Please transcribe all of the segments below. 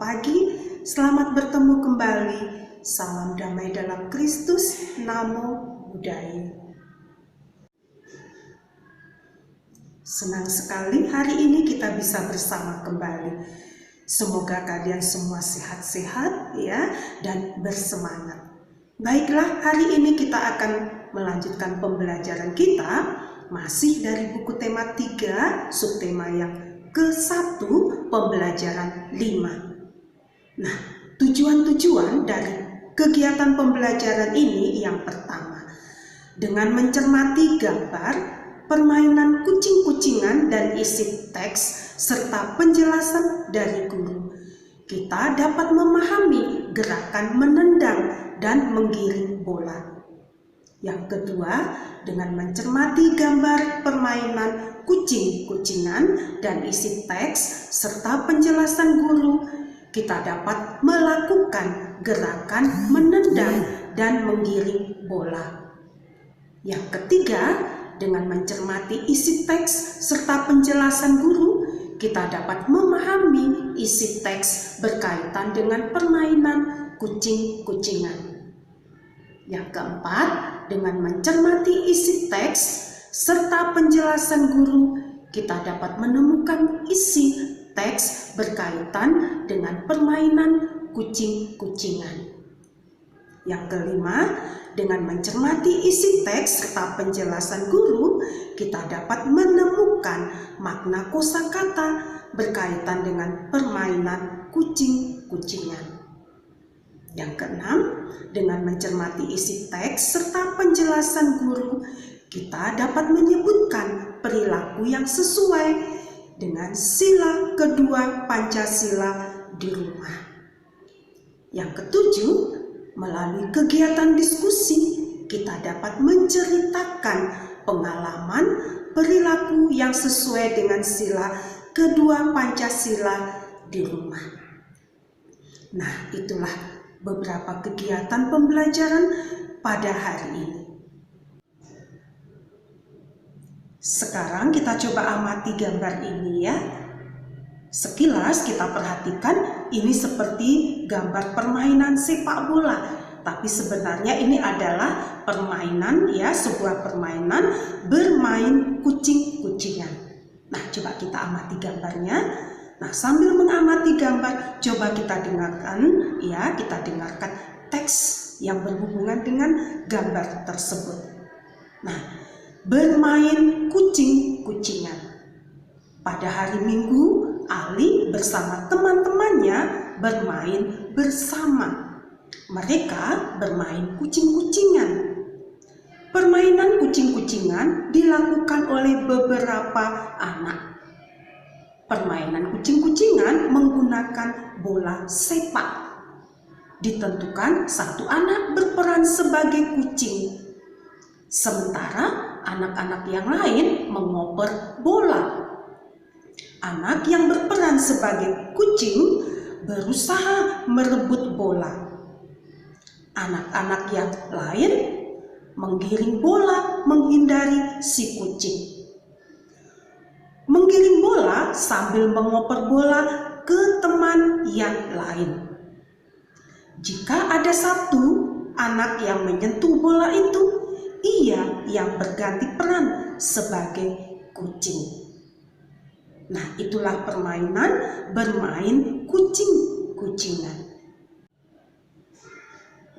pagi, selamat bertemu kembali. Salam damai dalam Kristus, Namo Buddhaya. Senang sekali hari ini kita bisa bersama kembali. Semoga kalian semua sehat-sehat ya dan bersemangat. Baiklah, hari ini kita akan melanjutkan pembelajaran kita masih dari buku tema 3, subtema yang ke-1, pembelajaran 5. Nah, tujuan-tujuan dari kegiatan pembelajaran ini yang pertama, dengan mencermati gambar, permainan kucing-kucingan dan isi teks serta penjelasan dari guru, kita dapat memahami gerakan menendang dan menggiring bola. Yang kedua, dengan mencermati gambar permainan kucing-kucingan dan isi teks serta penjelasan guru, kita dapat melakukan gerakan menendang dan menggiring bola. Yang ketiga, dengan mencermati isi teks serta penjelasan guru, kita dapat memahami isi teks berkaitan dengan permainan kucing-kucingan. Yang keempat, dengan mencermati isi teks serta penjelasan guru, kita dapat menemukan isi teks berkaitan dengan permainan kucing-kucingan. Yang kelima, dengan mencermati isi teks serta penjelasan guru, kita dapat menemukan makna kosakata berkaitan dengan permainan kucing-kucingan. Yang keenam, dengan mencermati isi teks serta penjelasan guru, kita dapat menyebutkan perilaku yang sesuai dengan sila kedua Pancasila di rumah. Yang ketujuh, melalui kegiatan diskusi, kita dapat menceritakan pengalaman perilaku yang sesuai dengan sila kedua Pancasila di rumah. Nah, itulah beberapa kegiatan pembelajaran pada hari ini. Sekarang kita coba amati gambar ini ya. Sekilas kita perhatikan ini seperti gambar permainan sepak bola, tapi sebenarnya ini adalah permainan ya, sebuah permainan bermain kucing-kucingan. Nah, coba kita amati gambarnya. Nah, sambil mengamati gambar, coba kita dengarkan teks yang berhubungan dengan gambar tersebut. Nah, bermain kucing-kucingan. Pada hari Minggu, Ali bersama teman-temannya bermain bersama. Mereka bermain kucing-kucingan. Permainan kucing-kucingan dilakukan oleh beberapa anak. Permainan kucing-kucingan menggunakan bola sepak. Ditentukan satu anak berperan sebagai kucing, sementara anak-anak yang lain mengoper bola. Anak yang berperan sebagai kucing berusaha merebut bola. Anak-anak yang lain menggiring bola menghindari si kucing. Menggiring bola sambil mengoper bola ke teman yang lain. Jika ada satu anak yang menyentuh bola itu, ia yang berganti peran sebagai kucing. Nah, itulah permainan bermain kucing-kucingan.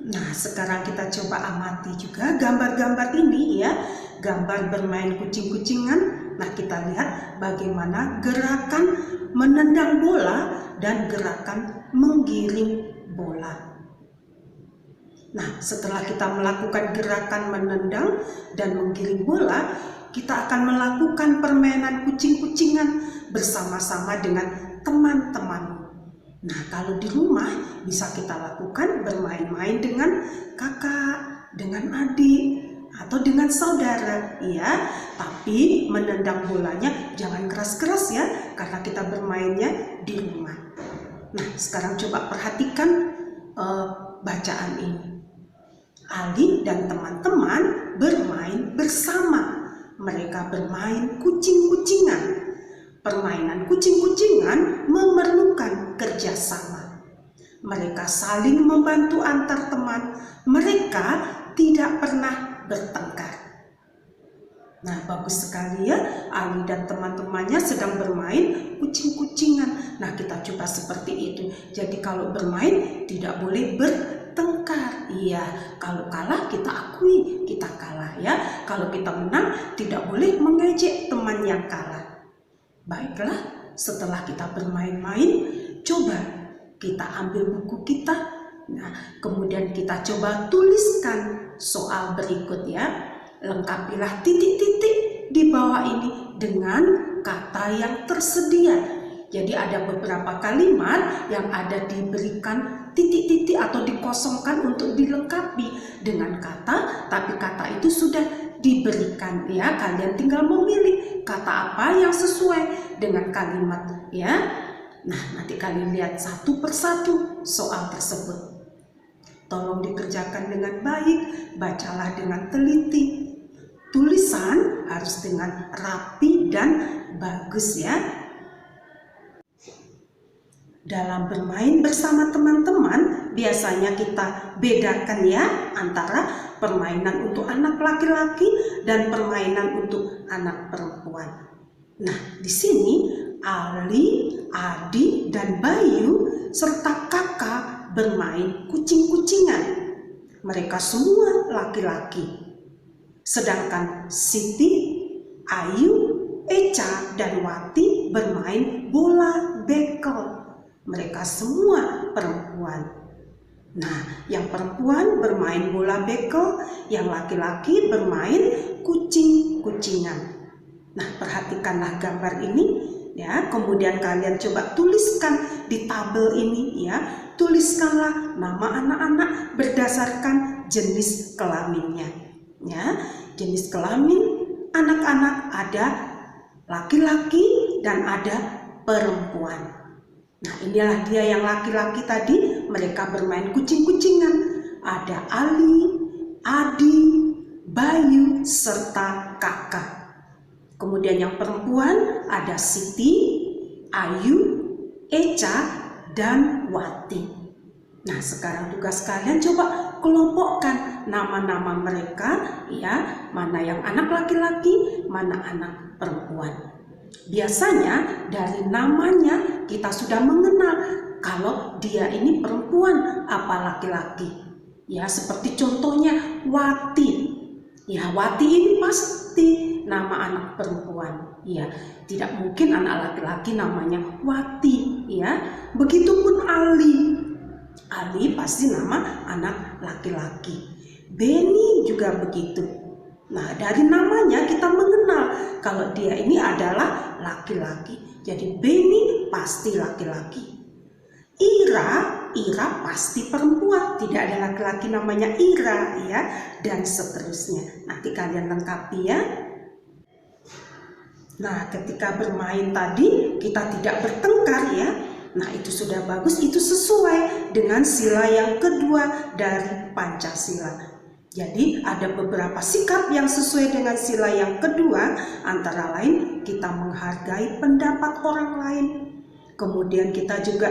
Nah, sekarang kita coba amati juga gambar-gambar ini ya. Gambar bermain kucing-kucingan. Nah, kita lihat bagaimana gerakan menendang bola dan gerakan menggiring bola. Nah, setelah kita melakukan gerakan menendang dan menggiring bola, kita akan melakukan permainan kucing-kucingan bersama-sama dengan teman-teman. Nah, kalau di rumah bisa kita lakukan bermain-main dengan kakak, dengan adik, atau dengan saudara, ya. Tapi menendang bolanya jangan keras-keras ya, karena kita bermainnya di rumah. Nah, sekarang coba perhatikan bacaan ini. Ali dan teman-teman bermain bersama. Mereka bermain kucing-kucingan. Permainan kucing-kucingan memerlukan kerjasama. Mereka saling membantu antar teman. Mereka tidak pernah bertengkar. Nah, bagus sekali ya. Ali dan teman-temannya sedang bermain kucing-kucingan. Nah, kita coba seperti itu. Jadi kalau bermain tidak boleh bertengkar. Iya, kalau kalah kita akui kita kalah ya. Kalau kita menang tidak boleh mengejek teman yang kalah. Baiklah, setelah kita bermain-main, coba kita ambil buku kita. Nah, kemudian kita coba tuliskan soal berikut ya. Lengkapilah titik-titik di bawah ini dengan kata yang tersedia. Jadi ada beberapa kalimat yang ada diberikan titik-titik atau dikosongkan untuk dilengkapi dengan kata, tapi kata itu sudah diberikan ya. Kalian tinggal memilih kata apa yang sesuai dengan kalimat ya. Nah, nanti kalian lihat satu persatu soal tersebut. Tolong dikerjakan dengan baik, bacalah dengan teliti. Tulisan harus dengan rapi dan bagus ya. Dalam bermain bersama teman-teman, biasanya kita bedakan ya antara permainan untuk anak laki-laki dan permainan untuk anak perempuan. Nah, di sini Ali, Adi, dan Bayu serta kakak bermain kucing-kucingan. Mereka semua laki-laki. Sedangkan Siti, Ayu, Eca, dan Wati bermain bola bekel. Mereka semua perempuan. Nah, yang perempuan bermain bola bekel, yang laki-laki bermain kucing-kucingan. Nah, perhatikanlah gambar ini ya. Kemudian kalian coba tuliskan di tabel ini ya. Tuliskanlah nama anak-anak berdasarkan jenis kelaminnya. Ya, jenis kelamin anak-anak ada laki-laki dan ada perempuan. Nah, inilah dia yang laki-laki tadi, mereka bermain kucing-kucingan. Ada Ali, Adi, Bayu, serta kakak. Kemudian yang perempuan ada Siti, Ayu, Eca, dan Wati. Nah, sekarang tugas kalian coba kelompokkan nama-nama mereka ya, mana yang anak laki-laki, mana anak perempuan. Biasanya dari namanya kita sudah mengenal kalau dia ini perempuan apa laki-laki. Ya, seperti contohnya Wati. Ya, Wati ini pasti nama anak perempuan. Ya, tidak mungkin anak laki-laki namanya Wati ya. Begitupun Ali. Ali pasti nama anak laki-laki. Beni juga begitu. Nah, dari namanya kita mengenal kalau dia ini adalah laki-laki. Jadi Beni pasti laki-laki. Ira pasti perempuan. Tidak ada laki-laki namanya Ira ya, dan seterusnya. Nanti kalian lengkapi ya. Nah, ketika bermain tadi kita tidak bertengkar ya. Nah, itu sudah bagus, itu sesuai dengan sila yang kedua dari Pancasila. Jadi ada beberapa sikap yang sesuai dengan sila yang kedua, antara lain kita menghargai pendapat orang lain. Kemudian kita juga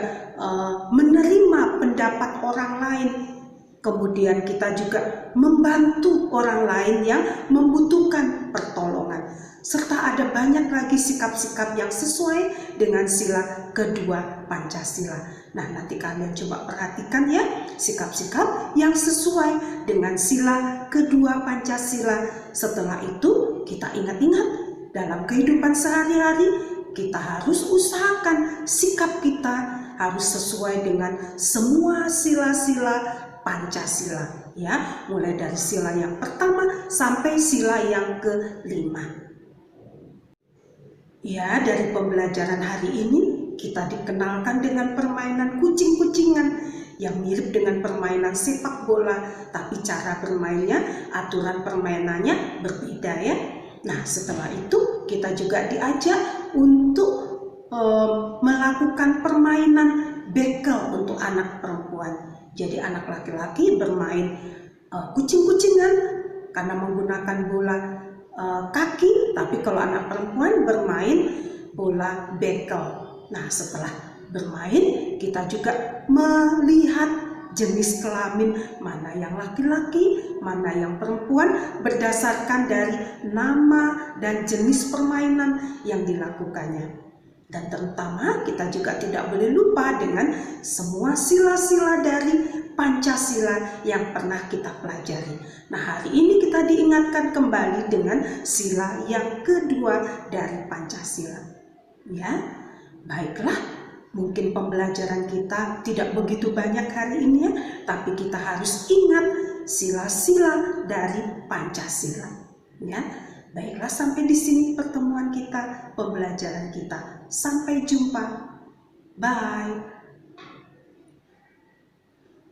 menerima pendapat orang lain. Kemudian kita juga membantu orang lain yang membutuhkan pertolongan. Serta ada banyak lagi sikap-sikap yang sesuai dengan sila kedua Pancasila. Nah, nanti kalian coba perhatikan ya, sikap-sikap yang sesuai dengan sila kedua Pancasila. Setelah itu kita ingat-ingat dalam kehidupan sehari-hari, kita harus usahakan sikap kita harus sesuai dengan semua sila-sila Pancasila ya, mulai dari sila yang pertama sampai sila yang kelima. Ya, dari pembelajaran hari ini kita dikenalkan dengan permainan kucing-kucingan yang mirip dengan permainan sepak bola, tapi cara bermainnya, aturan permainannya berbeda ya. Nah, setelah itu kita juga diajak untuk melakukan permainan bekel untuk anak perempuan. Jadi anak laki-laki bermain kucing-kucingan karena menggunakan bola kaki, tapi kalau anak perempuan bermain bola bekel. Nah, setelah bermain, kita juga melihat jenis kelamin, mana yang laki-laki, mana yang perempuan, berdasarkan dari nama dan jenis permainan yang dilakukannya. Dan terutama kita juga tidak boleh lupa dengan semua sila-sila dari Pancasila yang pernah kita pelajari. Nah, hari ini kita diingatkan kembali dengan sila yang kedua dari Pancasila. Ya, baiklah. Mungkin pembelajaran kita tidak begitu banyak hari ini ya, tapi kita harus ingat sila-sila dari Pancasila. Ya, baiklah, sampai di sini pertemuan kita, pembelajaran kita. Sampai jumpa. Bye.